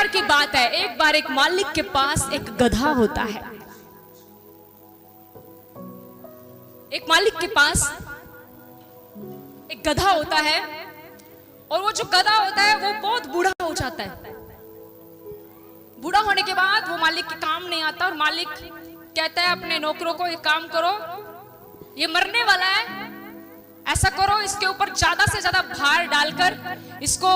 बार की बात है, एक बार एक मालिक के पास एक गधा होता है। एक मालिक के पास एक गधा होता है और वो जो गधा होता है वो बहुत बूढ़ा हो जाता है। बूढ़ा होने के बाद वो मालिक के काम नहीं आता और मालिक कहता है अपने नौकरों को, एक काम करो, ये मरने वाला है, ऐसा करो इसके ऊपर ज्यादा से ज्यादा भार डालकर इसको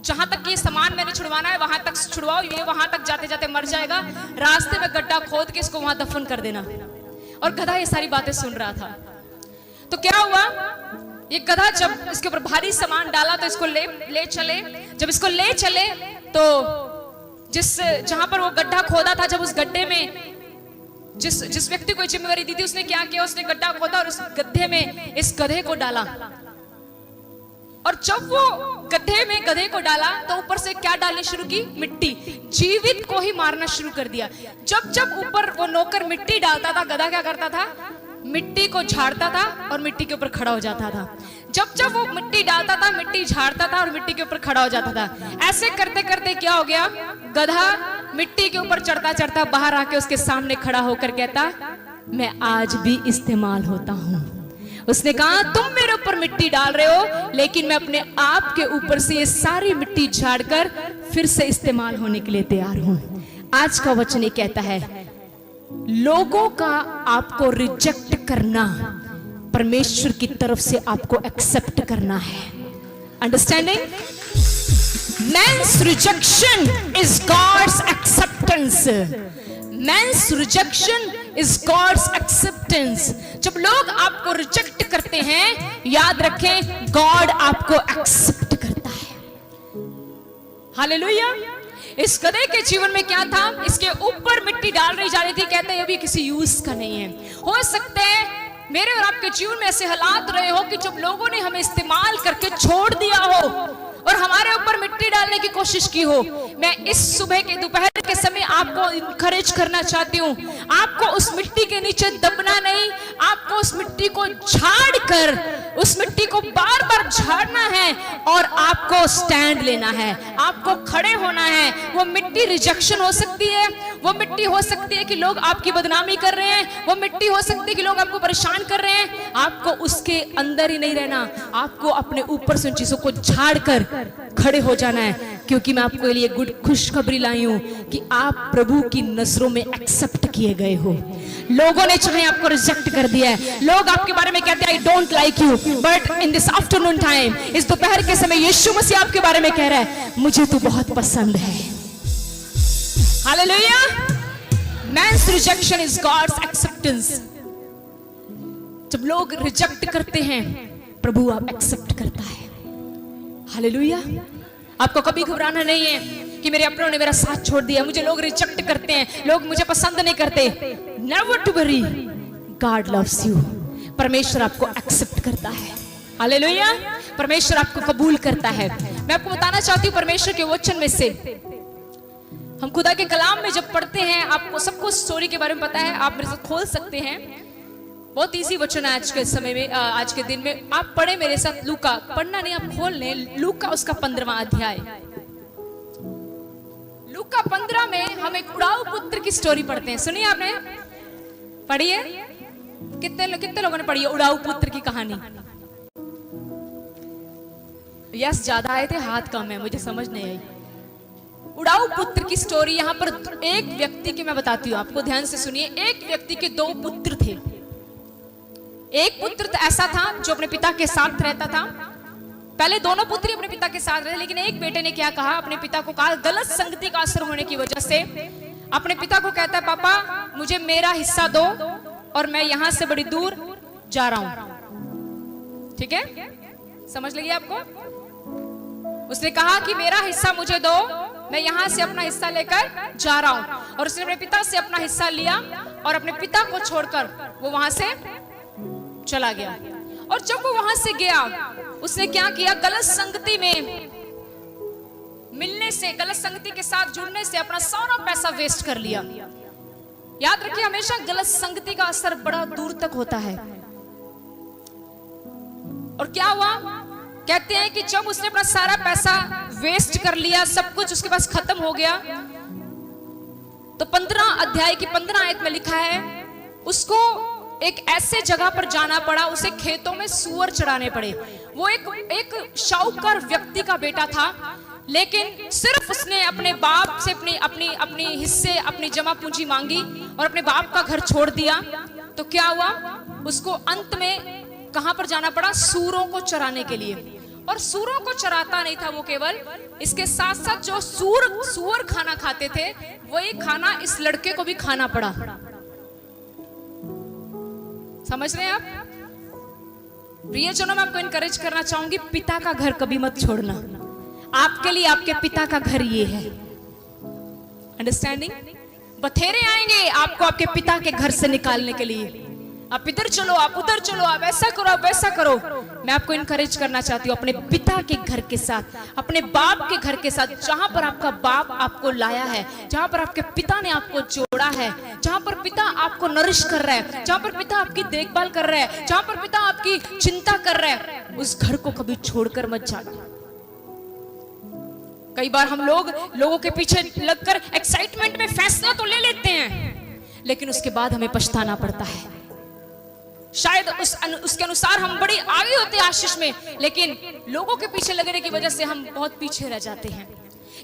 जहां तक ये सामान मैंने छुड़वाना है वहां तक छुड़वाओ, ये वहां तक जाते जाते मर जाएगा, रास्ते में गड्ढा खोद के इसको वहां दफन कर देना। और गधा ये सारी बातें सुन रहा था। तो क्या हुआ, ये गधा जब इसके ऊपर भारी सामान डाला तो इसको ले चले। जब इसको ले चले तो जहां पर वो गड्ढा खोदा था, जब उस गड्ढे में जिस व्यक्ति को जिम्मेवारी दी थी उसने क्या किया, उसने गड्ढा खोदा और उस गड्ढे में इस गधे को डाला। और जब वो गड्ढे में गधे को डाला तो ऊपर से क्या डालनी शुरू की, मिट्टी, जीवित को ही मारना शुरू कर दिया। जब जब ऊपर वो नौकर मिट्टी डालता था, गधा क्या करता था, मिट्टी को झाड़ता था और मिट्टी के ऊपर खड़ा हो जाता था। जब जब वो मिट्टी डालता था, मिट्टी झाड़ता था और मिट्टी के ऊपर खड़ा हो जाता था। ऐसे करते करते क्या हो गया, गधा मिट्टी के ऊपर चढ़ता चढ़ता बाहर आके उसके सामने खड़ा होकर कहता, मैं आज भी इस्तेमाल होता हूं। उसने कहा, तुम मेरे ऊपर मिट्टी डाल रहे हो लेकिन मैं अपने आप के ऊपर से ये सारी मिट्टी झाड़कर फिर से इस्तेमाल होने के लिए तैयार हूं। आज का वचन ये कहता है, लोगों का आपको रिजेक्ट करना परमेश्वर की तरफ से आपको एक्सेप्ट करना है। Understanding? Man's rejection is God's acceptance. Man's rejection is God's acceptance. जब लोग आपको रिजेक्ट करते हैं, याद रखें, गॉड आपको एक्सेप्ट करता है। हालेलुया। इस गधे के जीवन में क्या था, इसके ऊपर मिट्टी डाल रही जा रही थी, कहते हैं ये भी किसी यूज का नहीं है। हो सकता है मेरे और आपके जीवन में ऐसे हालात रहे हो कि जब लोगों ने हमें इस्तेमाल करके छोड़ दिया हो और हमारे ऊपर मिट्टी डालने की कोशिश की हो। मैं इस सुबह के दोपहर के समय आपको इनकरेज करना चाहती हूँ, आपको उस मिट्टी के नीचे दबना नहीं, आपको उस मिट्टी को झाड़ कर, उस मिट्टी को बार बार झाड़ना है और आपको स्टैंड लेना है, आपको खड़े होना है। वो मिट्टी रिजेक्शन हो सकती है, वो मिट्टी हो सकती है कि लोग आपकी बदनामी कर रहे हैं, वो मिट्टी हो सकती है कि लोग आपको परेशान कर रहे हैं। आपको उसके अंदर ही नहीं रहना, आपको अपने ऊपर से उन चीजों को झाड़ कर खड़े हो जाना है। क्योंकि मैं आपको लिए गुड खुशखबरी लाई हूं कि आप प्रभु की नजरों में एक्सेप्ट किए गए हो। लोगों ने चाहे आपको रिजेक्ट कर दिया है, लोग आपके बारे में कहते हैं I don't like you, but in this afternoon time, इस दोपहर के समय यीशु मसीह आपके बारे में कह रहा है, मुझे तो बहुत पसंद है। Hallelujah. Man's rejection is God's acceptance. जब लोग रिजेक्ट करते हैं, प्रभु आप एक्सेप्ट करता है। हालेलुया। आपको कभी घबराना नहीं है कि मेरे अपनों ने मेरा साथ छोड़ दिया, मुझे लोग रिजेक्ट करते हैं, लोग मुझे पसंद नहीं करते। Never to worry, God loves you. परमेश्वर आपको एक्सेप्ट करता है। हालेलुया। परमेश्वर आपको कबूल करता है। मैं आपको बताना चाहती हूँ परमेश्वर के वचन में से, हम खुदा के कलाम में जब पढ़ते हैं, आपको सबको स्टोरी के बारे में पता है, आप मेरे साथ खोल सकते हैं। बहुत इजी वचन है आज के समय में, आज के दिन में। आप पढ़े मेरे साथ लूका, पढ़ना नहीं आप खोल लें, लूका उसका 15वां अध्याय। लूका 15 में हम एक उड़ाऊ पुत्र की स्टोरी पढ़ते हैं। सुनिए, आपने पढ़ी है? कितने लोगों ने पढ़ी है उड़ाऊ पुत्र की कहानी? यस, ज्यादा आए थे, हाथ कम है, मुझे समझ नहीं आई। उड़ाऊ पुत्र की स्टोरी, यहां पर एक व्यक्ति की मैं बताती हूँ, आपको ध्यान से सुनिए। एक व्यक्ति के 2 पुत्र थे। एक पुत्र तो ऐसा था जो अपने पिता के साथ रहता था। पहले दोनों पुत्र ही अपने पिता के साथ रहे, लेकिन एक बेटे ने क्या कहा, अपने पिता को कहा, गलत संगति का असर होने की वजह से अपने पिता को कहता है, पापा मुझे मेरा हिस्सा दो और मैं यहां से बड़ी दूर जा रहा हूं। ठीक है, समझ लगी आपको? उसने कहा कि मेरा हिस्सा मुझे दो, मैं यहां से अपना हिस्सा लेकर जा रहा हूं। और उसने अपने पिता से अपना हिस्सा लिया और अपने पिता को छोड़कर वो वहां से चला गया। और जब वो वहां से गया, उसने क्या किया, गलत संगति में मिलने से, गलत संगति के साथ जुड़ने से अपना सारा पैसा वेस्ट कर लिया। याद रखिए, हमेशा गलत संगति का असर बड़ा दूर तक होता है। और क्या हुआ, कहते हैं कि जब उसने अपना सारा पैसा वेस्ट कर लिया, सब कुछ उसके पास खत्म हो गया। तो 15 अध्याय की 15 आयत में लिखा है, उसको एक ऐसे जगह पर जाना पड़ा, उसे खेतों में सूअर चराने पड़े। वो एक शाहूकार व्यक्ति का बेटा था, लेकिन सिर्फ उसने अपने बाप से अपनी हिस्से, अपनी जमा पूंजी मांगी और अपने बाप का घर छोड़ दिया। तो क्या हुआ, उसको अंत में कहां पर जाना पड़ा? सूरों को चराने के लिए। और सूरों को चराता नहीं था वो केवल, इसके साथ साथ जो सूअर खाना खाते थे वही खाना इस लड़के को भी खाना पड़ा। समझ रहे हैं आप? प्रियजनों, मैं आपको इनकरेज करना चाहूंगी, पिता का घर कभी मत छोड़ना। आपके लिए आपके पिता का घर ये है। अंडरस्टैंडिंग? बथेरे आएंगे आपको आपके पिता के घर से निकालने के लिए। आप इधर चलो, आप उधर चलो, आप ऐसा करो, आप वैसा करो। मैं आपको इनकरेज करना चाहती हूँ अपने पिता के घर के साथ, अपने बाप के घर के साथ, जहां पर आपका बाप आपको लाया है, जहां पर आपके पिता ने आपको जोड़ा है, जहां पर पिता आपको नरिश कर रहा है, जहां पर पिता आपकी देखभाल कर रहा है, जहां पर पिता आपकी चिंता कर रहा है, उस घर को कभी छोड़कर मत जाना। कई बार हम लोगों के पीछे लगकर एक्साइटमेंट में फैसला तो ले लेते हैं, लेकिन उसके बाद हमें पछताना पड़ता है। शायद उसके अनुसार हम बड़ी आगे होते हैं आशीष में, लेकिन लोगों के पीछे लगने की वजह से हम बहुत पीछे रह जाते हैं।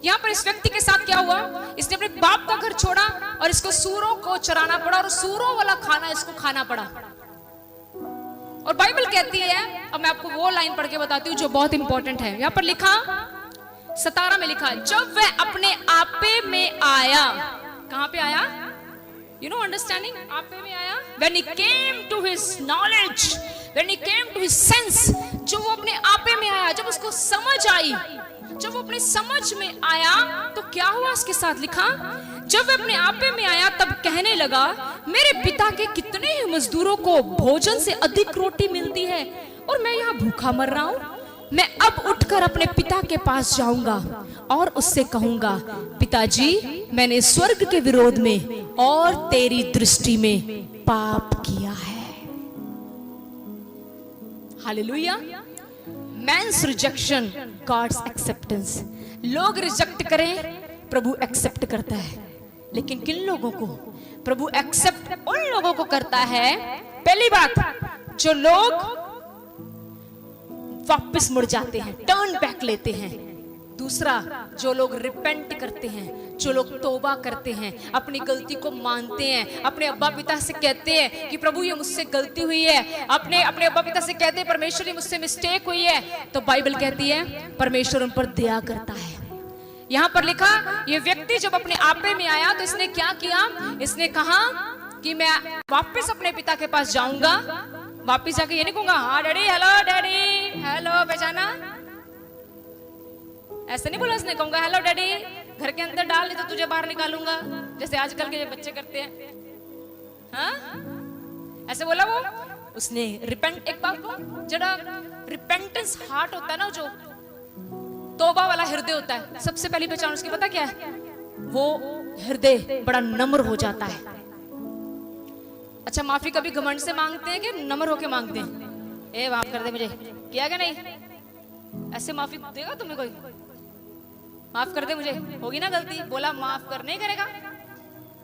यहाँ पर इस व्यक्ति के साथ क्या हुआ, इसने अपने बाप का घर छोड़ा और इसको सूरों को चराना पड़ा और सूरों वाला खाना इसको खाना पड़ा। और बाइबल कहती है, अब मैं आपको वो लाइन पढ़ के बताती हूँ जो बहुत इंपॉर्टेंट है। यहाँ पर लिखा 17 में लिखा, जब वह अपने आपे में आया। कहां पे आया? You know, understanding? आपे में आया। When he came to his knowledge, when he came to his sense, जो वो अपने आपे में आया, जब उसको समझ आई, जब वो अपने समझ में आया, तो क्या हुआ उसके साथ? लिखा, जब वह अपने आपे में आया तब कहने लगा, मेरे पिता के कितने ही मजदूरों को भोजन से अधिक रोटी मिलती है और मैं यहाँ भूखा मर रहा हूँ। मैं अब उठकर अपने पिता के पास जाऊंगा और उससे कहूंगा, पिताजी, मैंने स्वर्ग के विरोध में और तेरी दृष्टि में पाप किया है। Hallelujah. Man's rejection, God's acceptance. लोग रिजेक्ट करें, प्रभु एक्सेप्ट करता है। लेकिन किन लोगों को? प्रभु एक्सेप्ट उन लोगों को करता है, पहली बात, जो लोग वापस मुड़ जाते हैं, टर्न बैक लेते हैं। दूसरा, जो लोग रिपेंट करते हैं, जो लोग तौबा करते हैं, अपनी गलती को मानते हैं, अपने अब्बा पिता से कहते हैं कि प्रभु ये मुझसे गलती हुई है, अपने अब्बा पिता से कहते हैं परमेश्वर ये मुझसे मिस्टेक हुई है, तो बाइबल कहती है परमेश्वर उन पर दया करता है। यहाँ पर लिखा, ये व्यक्ति जब अपने आपे में आया तो इसने क्या किया? इसने कहा कि मैं वापस अपने पिता के पास जाऊंगा। वापिस जाके ये नहीं कहूंगा, हाँ डैडी, हेलो डैडी, हेलो, पहचाना? ऐसे नहीं बोला उसने, कहूंगा हेलो डैडी, घर के अंदर डाल, नहीं तो तुझे बाहर निकालूंगा, जैसे आजकल के बच्चे करते हैं। हाँ, ऐसे बोला वो? उसने रिपेंट, एक बात को, जरा रिपेंटेंस हार्ट होता है ना, जो तौबा वाला हृदय होता है, सबसे पहली पहचान उसकी पता क्या है? वो हृदय बड़ा नम्र हो जाता है। अच्छा, माफी कभी घमंड से मांगते हैं कि नम्र होके मांगते हैं? ए माफ कर दे मुझे, किया क्या? नहीं। ऐसे माफी देगा तुम्हें कोई? माफ कर दे मुझे, होगी ना गलती, बोला माफ कर, नहीं करेगा,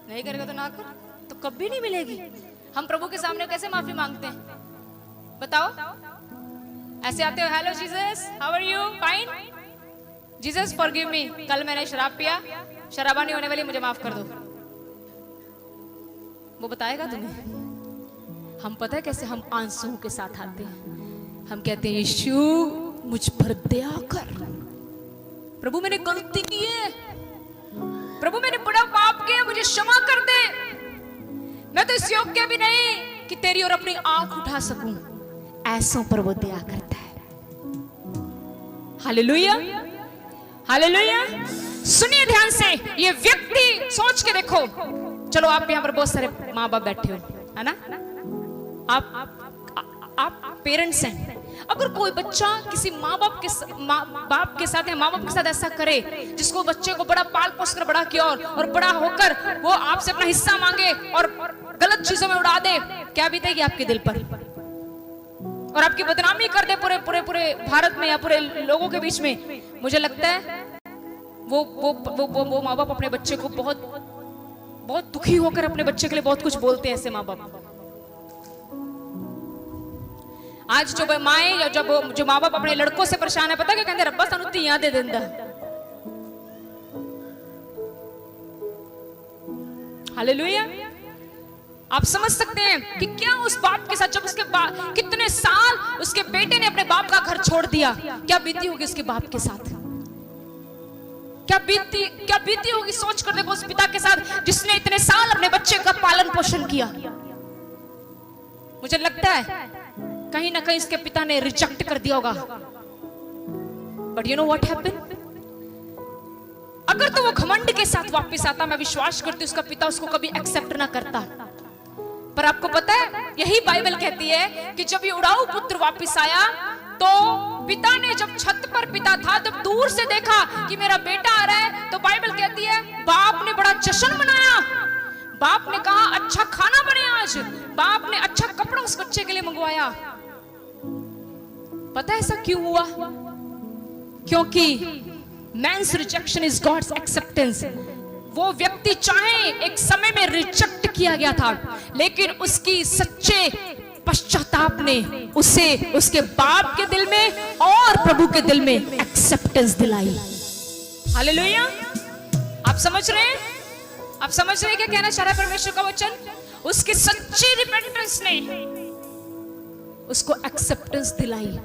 नहीं करेगा तो ना कर, तो कभी नहीं मिलेगी। हम प्रभु के सामने कैसे माफी मांगते हैं बताओ? ऐसे आते हो, hello Jesus, how are you? Fine Jesus, forgive me, कल मैंने शराब पिया, शराबानी होने वाली, मुझे माफ कर दो। वो बताएगा तुम्हें? हम पता है कैसे हम आंसुओं के साथ आते हैं, हम कहते हैं यीशु मुझ पर दया कर, प्रभु मैंने गलती की है, प्रभु मैंने बड़ा पाप किया, मुझे क्षमा कर दे, मैं तो इस योग्य भी नहीं कि तेरी ओर अपनी आंख उठा सकूं। ऐसों पर वो दया करता है। Hallelujah, hallelujah. सुनिए ध्यान से, ये व्यक्ति, सोच के देखो, चलो आप यहाँ पर बहुत सारे माँ बाप बैठे हो, है ना? आप पेरेंट्स हैं। अगर कोई बच्चा किसी माँ बाप के साथ या माँ बाप के साथ ऐसा करे, जिसको बच्चे को बड़ा पाल पोस कर बड़ा किया और बड़ा होकर वो आपसे अपना हिस्सा मांगे और गलत चीजों में उड़ा दे, क्या बीतेगी आपके दिल पर? और आपकी बदनामी कर दे पूरे भारत में या पूरे लोगों के बीच में। मुझे लगता है वो माँ बाप अपने बच्चे को बहुत बहुत दुखी होकर अपने बच्चे के लिए बहुत कुछ बोलते हैं ऐसे माँ बाप। आज जो माए या जो माँ बाप अपने लड़कों से परेशान है, पता क्या कहते हैं? रब्बा सानू धीयां दे देंदा। हालेलुया। आप समझ सकते हैं कि क्या उस बाप के साथ, जब उसके कितने साल उसके बेटे ने अपने बाप का घर छोड़ दिया, क्या बीती होगी उसके बाप के साथ, क्या बीती होगी? सोच कर देखो उस पिता के साथ जिसने इतने साल अपने बच्चे का पालन पोषण किया। मुझे लगता है कहीं ना कहीं इसके पिता ने रिजेक्ट कर दिया होगा। But you know what happened? अगर तो वो घमंड के साथ वापस आता, मैं विश्वास करती हूँ उसका पिता उसको कभी एक्सेप्ट ना करता। पर आपको पता है, यही बाइबल कहती है कि जब ये उड़ाऊ पुत्र वापस आया तो पिता ने, जब छत पर पिता था, जब दूर से देखा कि मेरा बेटा आ रहा है, तो बाइबल कहती है बाप ने बड़ा जश्न मनाया। बाप ने कहा अच्छा खाना बने आज, बाप ने अच्छा कपड़ा उस बच्चे के लिए मंगवाया। पता है ऐसा क्यों हुआ? क्योंकि man's rejection is God's acceptance. वो व्यक्ति चाहे एक समय में रिजेक्ट किया गया था, लेकिन उसकी सच्चे पश्चाताप ने उसे उसके बाप के दिल में और प्रभु के दिल में एक्सेप्टेंस दिलाई। हालेलुया। आप समझ रहे हैं? आप समझ रहे हैं क्या कहना चाह रहा है परमेश्वर का वचन? उसकी सच्ची रिपेंटेंस ने उसको एक्सेप्टेंस दिलाई।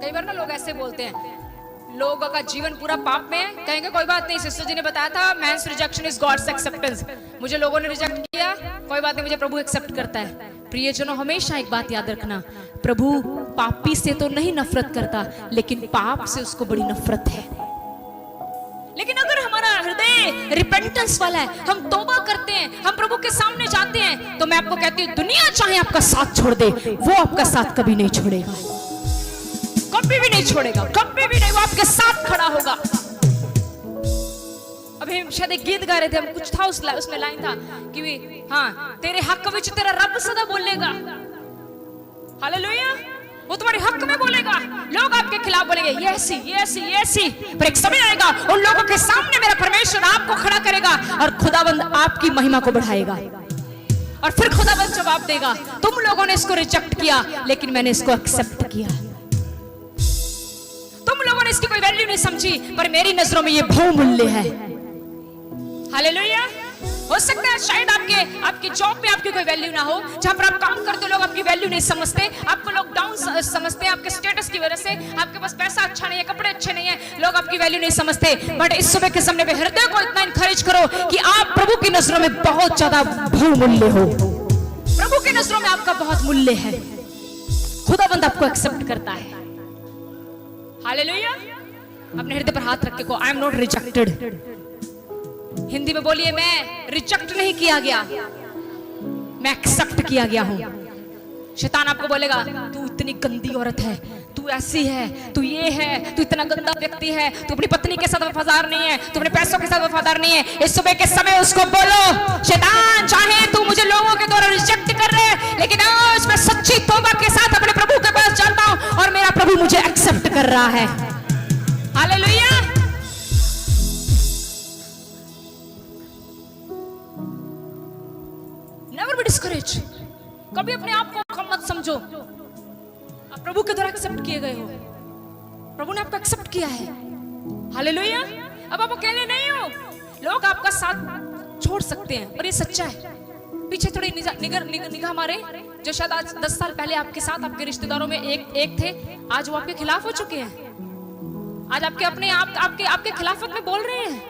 कई बार ना लोग ऐसे बोलते हैं, लोगों का जीवन पूरा पाप में है, कहेंगे कोई बात नहीं, सिस्टर जी ने बताया था man's rejection is God's acceptance. मुझे लोगों ने रिजेक्ट किया, कोई बात नहीं, मुझे प्रभु एक्सेप्ट करता है। प्रियजनों, हमेशा एक बात याद रखना, प्रभु पापी से तो नहीं नफरत करता, लेकिन पाप से उसको बड़ी नफरत है। लेकिन अगर हमारा हृदय रिपेंटेंस वाला है, हम तौबा करते हैं, हम प्रभु के सामने जाते हैं, तो मैं आपको कहती हूँ दुनिया चाहे आपका साथ छोड़ दे, वो आपका साथ कभी नहीं छोड़ेगा, कभी भी नहीं छोड़ेगा, कभी भी नहीं। वो आपके साथ खड़ा होगा। अभी हम शायद एक गीत गा रहे थे, हम कुछ था उसमें लाइन था कि हाँ तेरे हक विच तेरा रब सदा बोलेगा। हालेलुया। वो तुम्हारे हक में बोलेगा। लोग आपके खिलाफ बोलेंगे ये ऐसी ये ऐसी ये ऐसी, पर एक समय आएगा उन लोगों के सामने मेरा परमेश्वर आपको खड़ा करेगा और खुदाबंद आपकी महिमा को बढ़ाएगा। और फिर खुदाबंद जवाब देगा, तुम लोगों ने इसको रिजेक्ट किया, लेकिन मैंने इसको एक्सेप्ट किया। तुम लोगों ने इसकी कोई वैल्यू नहीं समझी, पर मेरी नजरों में ये बहुमूल्य है। हालेलुया। हो सकता है शायद आपके जॉब में आपकी कोई वैल्यू ना हो, जहां पर आप काम करते हो लोग आपकी वैल्यू नहीं समझते, आपको लोग डाउन समझते हैं आपके स्टेटस की वजह से, आपके पास पैसा अच्छा नहीं है, कपड़े अच्छे नहीं है, लोग आपकी वैल्यू नहीं समझते। बट इस सुबह के सामने में हृदय को इतना इनकरेज करो कि आप प्रभु की नजरों में बहुत ज्यादा बहुमूल्य हो। प्रभु की नजरों में आपका बहुत मूल्य है। खुदाबंद आपको एक्सेप्ट करता है। हालेलुया। अपने हृदय पर हाथ रख के को, I am not rejected. Hindi में बोलिए, मैं रिजेक्ट नहीं किया गया, मैं एक्सेप्ट किया गया हूं। शैतान आपको बोलेगा तू इतनी गंदी औरत है, तू ऐसी है, तू ये है, तू इतना गंदा व्यक्ति है, तू अपनी पत्नी के साथ वफादार नहीं है, तू अपने पैसों के साथ वफादार नहीं है। इस सुबह के समय उसको बोलो, शैतान चाहे तू मुझे लोगों के द्वारा रिजेक्ट कर रहे हैं, लेकिन आज मैं सच्ची तौबा के साथ अपने प्रभु के पास जाता हूं और मेरा प्रभु मुझे एक्सेप्ट कर रहा है। हालेलुया। Never be discourage. कभी अपने आप को कम मत समझो। आप प्रभु के द्वारा एक्सेप्ट किए गए हो, प्रभु ने आपको एक्सेप्ट किया है। हालेलुया। अब आप अकेले नहीं हो, लोग आपका साथ छोड़ सकते हैं, और ये सच्चा है। पीछे थोड़ी निगाह मारे, जो शायद आज 10 साल पहले आपके साथ आपके रिश्तेदारों में एक थे, आज वो आपके खिलाफ हो चुके हैं। आज आपके खिलाफत में बोल रहे हैं,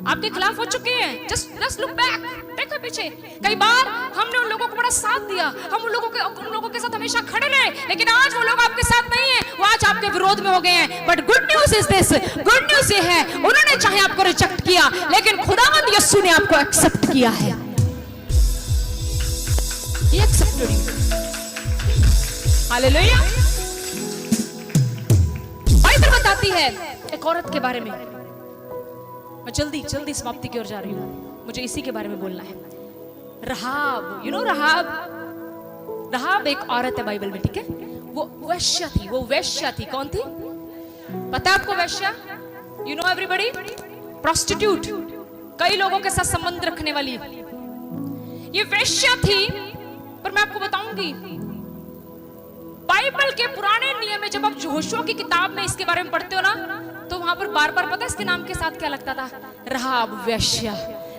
आपके खिलाफ हो चुके हैं। जस्ट लुक बैक, देखो पीछे। कई बार हमने उन लोगों को बड़ा साथ दिया, हम उन लोगों के साथ हमेशा खड़े रहे, लेकिन आज वो लोग आपके साथ नहीं है, वो आज आपके विरोध में हो गए हैं। But good news is this, good news ये है, उन्होंने चाहे आपको रिजेक्ट किया, लेकिन खुदावंद यीशु ने आपको एक्सेप्ट किया है। He accepted you. Hallelujah. Bible बताती है एक औरत के बारे में। मैं जल्दी समाप्ति की ओर जा रही हूँ, मुझे इसी के बारे में बोलना है। रहाब, यू नो रहाब एक औरत है बाइबल में, ठीक है? वो वैश्या थी। कौन थी? पता है आपको वेश्या? यू नो एवरीबडी, प्रोस्टिट्यूट, कई लोगों के साथ संबंध रखने वाली ये वेश्या थी। पर मैं आपको बताऊंगी, बाइबल के पुराने नियम में जब आप यहोशुआ की किताब में इसके बारे में पढ़ते हो ना, तो वहां पर बार बार पता है इसके नाम के साथ क्या लगता था? रहाब वेश्या,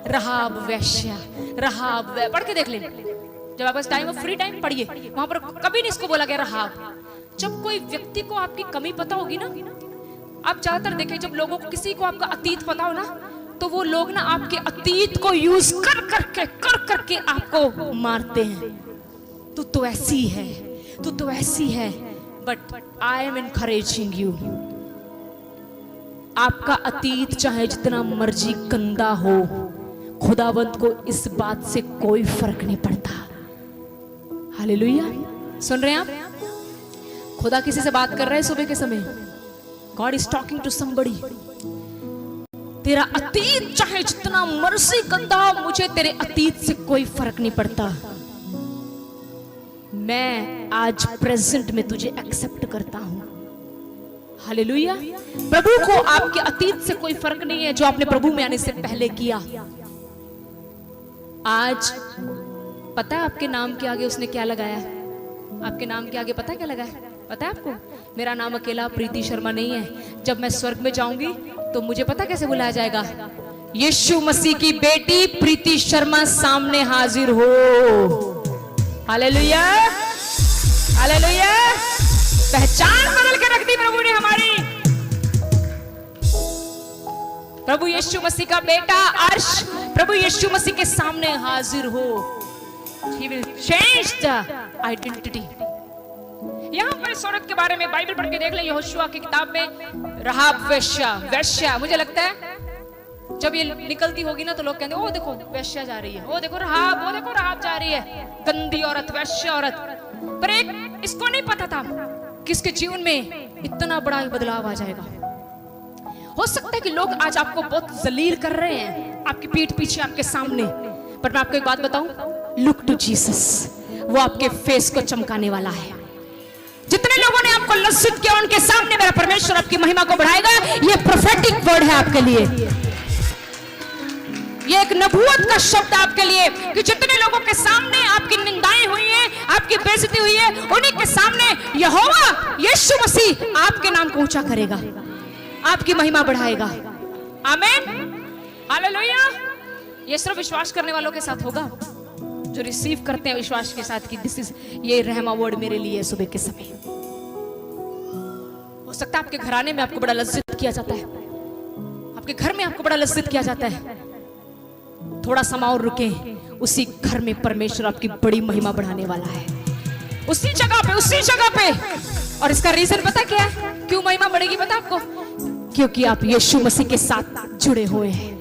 रहाब वेश्या, रहाब। पढ़ के देख ले, जब आपके टाइम फ्री टाइम पढ़िए, वहां पर कभी नहीं इसको बोला गया रहाब। जब कोई व्यक्ति को आपकी कमी पता होगी ना, आप ज्यादातर देखें जब लोगों को, किसी को आपका अतीत पता हो ना, तो वो लोग ना आपके अतीत को यूज कर करके आपको मारते हैं। तू तो ऐसी है, तू तो ऐसी है। But I am encouraging you, आपका अतीत चाहे जितना मर्जी गंदा हो, खुदावंत को इस बात से कोई फर्क नहीं पड़ता। हालेलुया। सुन रहे हैं आप? खुदा किसी से बात कर रहा है सुबह के समय। God is talking to somebody. तेरा अतीत चाहे जितना मर्जी गंदा हो, मुझे तेरे अतीत से कोई फर्क नहीं पड़ता। मैं आज प्रेजेंट में तुझे एक्सेप्ट करता हूं। हालेलुया। प्रभु को आपके अतीत से कोई फर्क नहीं है जो आपने प्रभु में आने से पहले किया। आज पता है आपके नाम के आगे उसने क्या लगाया है? आपके नाम के आगे पता है क्या लगा है? पता है आपको? मेरा नाम अकेला प्रीति शर्मा नहीं है। जब मैं स्वर्ग में जाऊंगी तो मुझे पता कैसे बुलाया जाएगा? यीशु मसीह की बेटी प्रीति शर्मा सामने हाजिर हो। Hallelujah, hallelujah. पहचान बदल के रख दी प्रभु ने हमारी। प्रभु यीशु मसीह का बेटा अर्श प्रभु यीशु मसीह के सामने हाजिर हो। He will change the identity। यहाँ पर इस औरत के बारे में बाइबल पढ़ के देख ले, यहोशुआ की किताब में रहाब वेश्या, वेश्या। मुझे लगता है जब ये निकलती होगी ना तो लोग कहते ओ देखो वेश्या जा रही है, ओ देखो रहाब, ओ देखो रहाब जा रही है, गंदी औरत, वेश्या औरत। पर एक इसको नहीं पता था कि इसके जीवन में इतना बड़ा बदलाव आ जाएगा। हो सकता है कि लोग आज आपको बहुत जलील कर रहे हैं, आपकी पीठ पीछे, आपके सामने। पर मैं आपको एक बात बताऊं, लुक टू जीसस। वो आपके फेस को चमकाने वाला है। जितने लोगों ने आपको लज्जित किया उनके सामने मेरा परमेश्वर आपकी महिमा को बढ़ाएगा। ये प्रोफेटिक वर्ड है आपके लिए, ये एक नबूवत का शब्द आपके लिए कि जितने लोगों के सामने आपकी निंदाएं हुई हैं, आपकी बेइज्जती हुई है, उन्हीं के सामने यहोवा यीशु मसीह आपके नाम को ऊंचा करेगा, आपकी महिमा बढ़ाएगा। आमीन, हालेलुया। ये सिर्फ विश्वास करने वालों के साथ होगा जो रिसीव करते हैं विश्वास के साथ कि दिस इज, ये रहमा वर्ड मेरे लिए सुबह के समय। हो सकता है आपके घराने में आपको बड़ा लज्जित किया जाता है, आपके घर में आपको बड़ा लज्जित किया जाता है। थोड़ा समय और रुके, उसी घर में परमेश्वर आपकी बड़ी महिमा बढ़ाने वाला है, उसी जगह पे, उसी जगह पे। और इसका रीजन पता क्या है क्यों महिमा बढ़ेगी? पता आपको? क्योंकि आप यीशु मसीह के साथ जुड़े हुए हैं।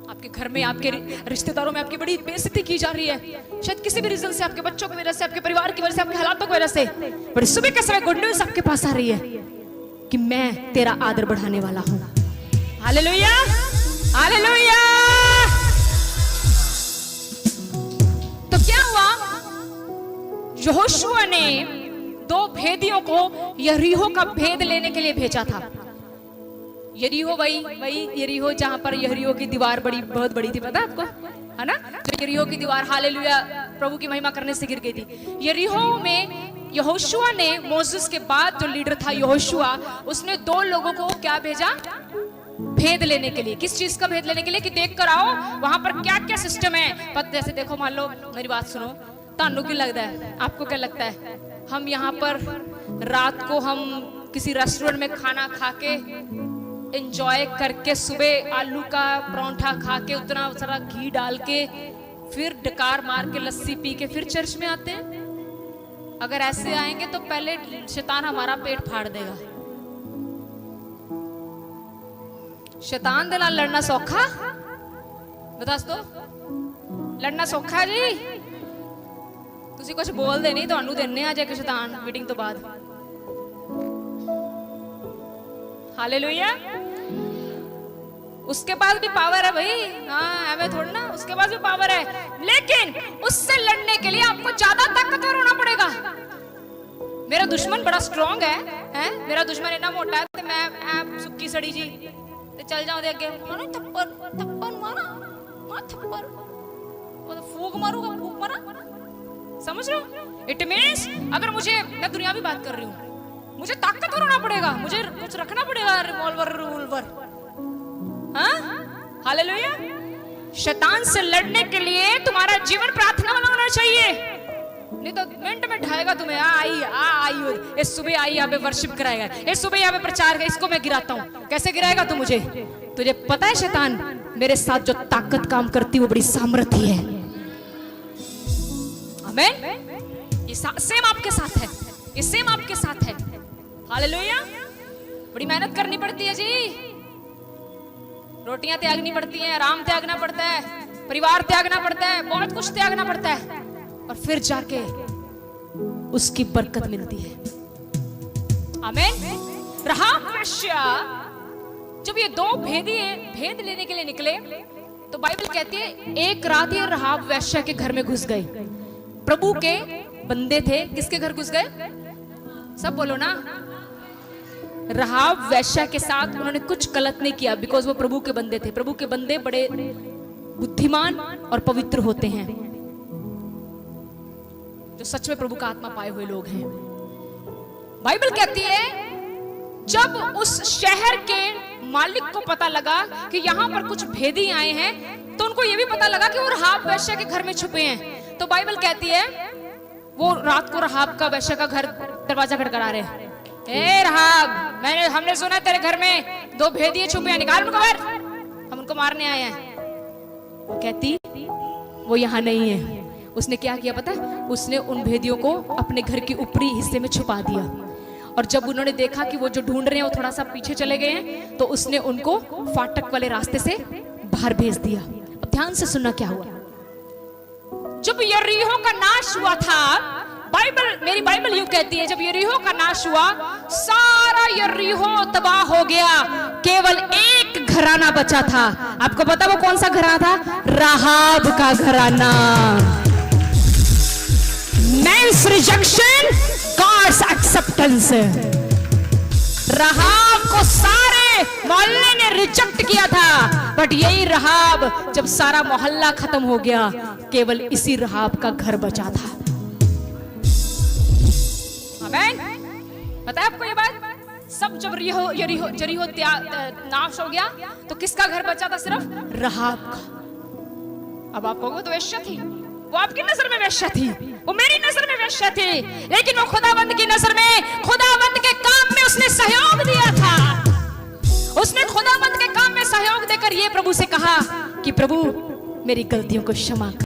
आपके घर में, आपके रिश्तेदारों में आपकी बड़ी बेइज्जती की जा रही है, शायद किसी भी रीजन से, आपके बच्चों की वजह से, आपके परिवार की वजह से, आपके हालातों की वजह से। पर सुबह के समय गुड न्यूज़ आपके पास आ रही है कि मैं तेरा आदर बढ़ाने वाला हूं। Hallelujah, hallelujah. तो क्या हुआ? यहोशुआ ने 2 भेदियों को यरीहो का भेद लेने के लिए भेजा था। यरीहो वही यरीहो जहां पर यरीहो की दीवार बहुत बड़ी थी, पता आपको? है ना? जो यरीहो की दीवार, हालेलुया, प्रभु की महिमा करने से गिर गई थी। यरीहो में यहोशुआ ने, मोसेस के बाद जो लीडर था यहोशुआ, उसने 2 लोगों को क्या भेजा? भेद लेने के लिए। किस चीज का भेद लेने के लिए? कि देख कर आओ वहां पर क्या क्या सिस्टम है। पर जैसे देखो, मान लो, मेरी बात सुनो, तानू क्या लगता है? आपको क्या लगता है? हम यहाँ पर रात को हम किसी रेस्टोरेंट में खाना खा के एंजॉय करके, सुबह आलू का परोंठा खा के, उतना सारा घी डाल के, फिर डकार मार के, लस्सी पी के फिर चर्च में आते हैं? अगर ऐसे आएंगे तो पहले शैतान हमारा पेट फाड़ देगा। शैतान दे नाल लड़ना सौखा? बता दो, लड़ना सौखा जी? तुसी कुछ बोलते नहीं, तुहानू देने आज एक शैतान मीटिंग तो बाद। हालेलुया। उसके पास भी पावर है भाई, हाँ हमें थोड़ा ना, उसके पास भी पावर है, लेकिन उससे लड़ने के लिए आपको ज्यादा ताकतवर होना पड़ेगा। मेरा दुश्मन बड़ा स्ट्रॉन्ग है मेरा दुश्मन इतना मोटा है ते मैं सुक्की सड़ी जी ते चल जाऊं दे अगे मारो थप्पड़ मार थप्पड़ वो फूक मारूंगा फूक मारा। समझ रहे हो? इट मींस अगर मैं दुनियावी बात कर रही हूं, मुझे ताकतवर होना पड़ेगा, मुझे कुछ रखना पड़ेगा, रिवॉल्वर। हाँ हालेलुया। शैतान से लड़ने के लिए तुम्हारा जीवन प्रार्थना वाला होना चाहिए, नहीं तो मिनट में ढाएगा तुम्हें। आई इस सुबह आई यहाँ पे वर्शिप कराएगा, इस सुबह यहाँ पे प्रचार, इसको मैं गिराता हूँ। कैसे गिराएगा तू मुझे? तुझे पता है शैतान मेरे साथ जो ताकत काम करती है वो बड़ी सामर्थ्य है। आमीन। ये सेम आपके साथ है, ये सेम आपके साथ है। हालेलुया। बड़ी मेहनत करनी पड़ती है जी, रोटियां त्यागनी पड़ती हैं, आराम त्यागना पड़ता है, परिवार त्यागना पड़ता है, बहुत कुछ त्यागना पड़ता है, और फिर जाके उसकी बरकत मिलती है। आमीन। राहाब वेश्या जब ये दो भेद लेने के लिए निकले तो बाइबल कहती है एक रात ये राहाब वेश्या के घर में घुस गए। प्रभु के बंदे थे, किसके घर घुस गए? सब बोलो ना। राहाब वेश्या के साथ उन्होंने कुछ गलत नहीं किया, बिकॉज वो प्रभु के बंदे थे। प्रभु के बंदे बड़े बुद्धिमान और पवित्र होते हैं, जो सच में प्रभु का आत्मा पाए हुए लोग हैं। बाइबल कहती है जब उस शहर के मालिक को पता लगा कि यहाँ पर कुछ भेदी आए हैं, तो उनको ये भी पता लगा कि वो राहाब वेश्या के घर में छुपे हैं। तो बाइबल कहती है वो रात को राहाब का वेश्या का घर दरवाजा खटखटा रहे हैं। ए राहाब, हमने सुना तेरे घर में दो भेदिए छुपे हैं, निकाल उनको बाहर, हम उनको मारने आए हैं। कहती वो यहाँ नहीं है। उसने क्या किया पता है? उसने उन भेदियों को अपने घर के ऊपरी हिस्से में छुपा दिया, और जब उन्होंने देखा कि वो जो ढूंढ रहे हैं वो थोड़ा सा पीछे चले गए हैं, तो उसने उनको फाटक वाले रास्ते से बाहर भेज दिया। अब ध्यान से सुनना क्या हुआ। जब यरीहो का नाश हुआ था, मेरी बाइबल यूं कहती है, जब यरीहो का नाश हुआ सारा यरीहो तबाह हो गया, केवल एक घराना बचा था। आपको पता वो कौन सा घराना था? राहाब का घराना। Man's rejection, God's acceptance। राहाब को सारे मोहल्ले ने रिजेक्ट किया था, बट यही राहाब जब सारा मोहल्ला खत्म हो गया, केवल इसी राहाब का घर बचा था। आमीन। पता है आपको ये बात? सब जब यरीहो नाश हो गया तो किसका घर बचा था? सिर्फ राहाब का। अब आप कहोगे तो वेश्या थी, वो आपकी नजर में वेश्या थी, वो मेरी नजर में वेश्या थी, लेकिन वो खुदावंद की नजर में, खुदावंद के काम में उसने सहयोग दिया था। उसने खुदावंद के काम में सहयोग देकर ये प्रभु से कहा कि प्रभु मेरी गलतियों को क्षमा कर।